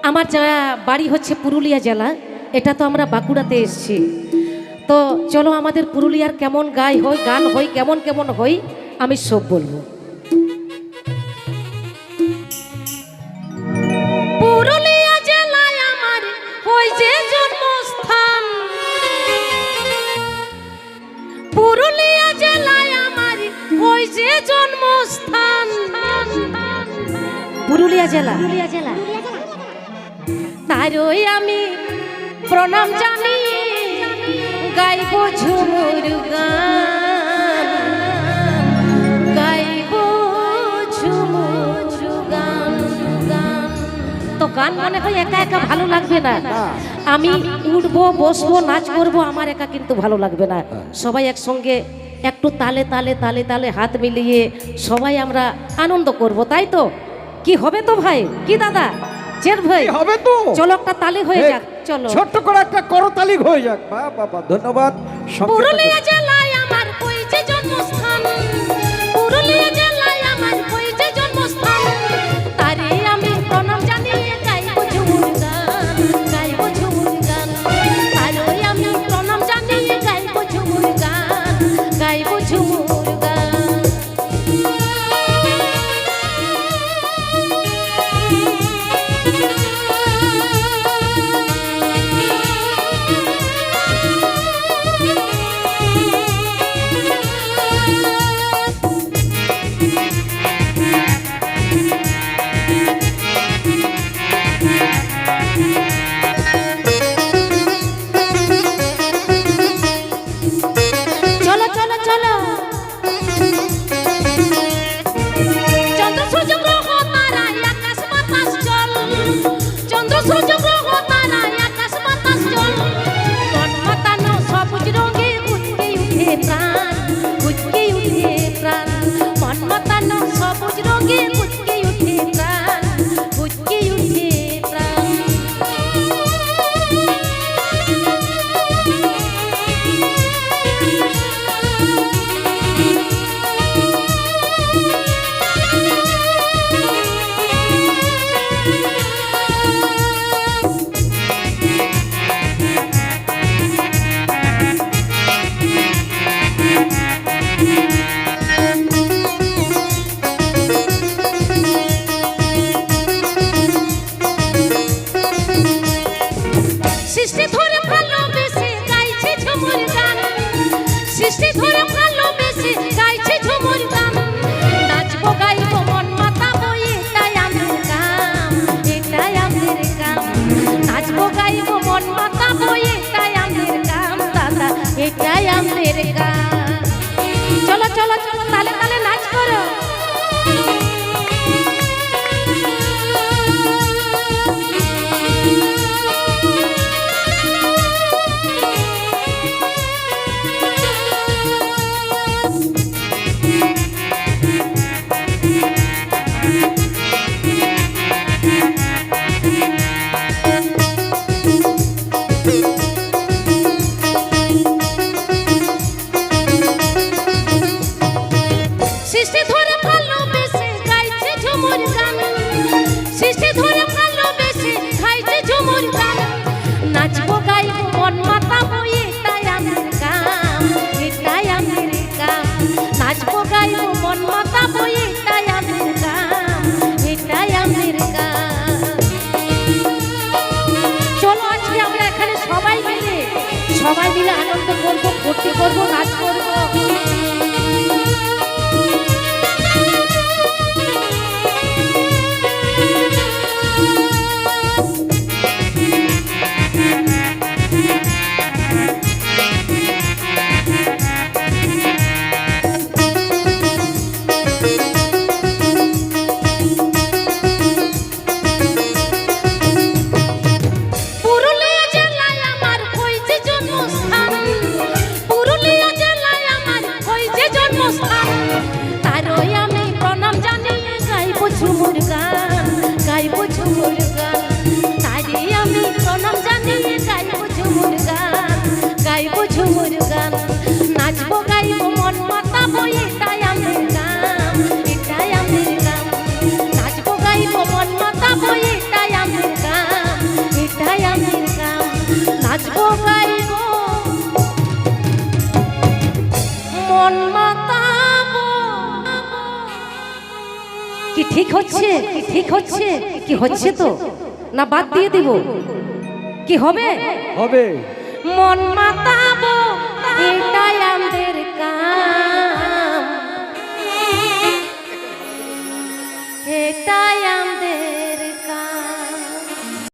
আমার বাড়ি হচ্ছে পুরুলিয়া জেলা, এটা তো আমরা বাঁকুড়াতে এসেছি। তো চলো আমাদের পুরুলিয়ার কেমন গান হয় কেমন কেমন হয় আমি সব বলবো। পুরুলিয়া জেলায় আমার ওই যে জন্মস্থান, পুরুলিয়া জেলায় আমার ওই যে জন্মস্থান। পুরুলিয়া জেলা তারই আমি প্রণাম জানি, গাইব ঝুমুর গান, গাইব ঝুমুর গান। তো গান মনে হয় একা একা ভালো লাগবে না, আমি উঠবো বসবো নাচ করবো, আমার একা কিন্তু ভালো লাগবে না। সবাই একসঙ্গে একটু তালে তালে তালে তালে হাত মিলিয়ে সবাই আমরা আনন্দ করব, তাই তো? কি হবে তো ভাই, কি দাদা জের ভাই হবে তো? চলো একটা তালি হয়ে যাক, চলো ছোট্ট করে একটা করতালি হয়ে যাক। বাবা ধন্যবাদ। পুরুলিয়া জেলায় আমার ওই যে জন্মস্থান, পুরুলিয়া জেলায় আমার ওই যে জন্মস্থান, তারে আমি প্রণাম জানিয়ে গাইব ঝুমুর গান, গাইব ঝুমুর গান, তারে আমি প্রণাম জানিয়ে গাইব ঝুমুর গান, গাইব ঝুমুর গান। চলো চলো চলো তালে তালে নাচ করো। সবাই মিলে আনন্দ করবো, ফুর্তি করবো, নাচ করবো। পুরুলিয়া জেলায় আমার ওই মন মাতাবো। কি ঠিক হচ্ছে? কি ঠিক হচ্ছে? কি হচ্ছে তো? না বাদ দিয়ে দিব? কি হবে? হবে। মন মাতাবো এটাই আমাদের কাজ।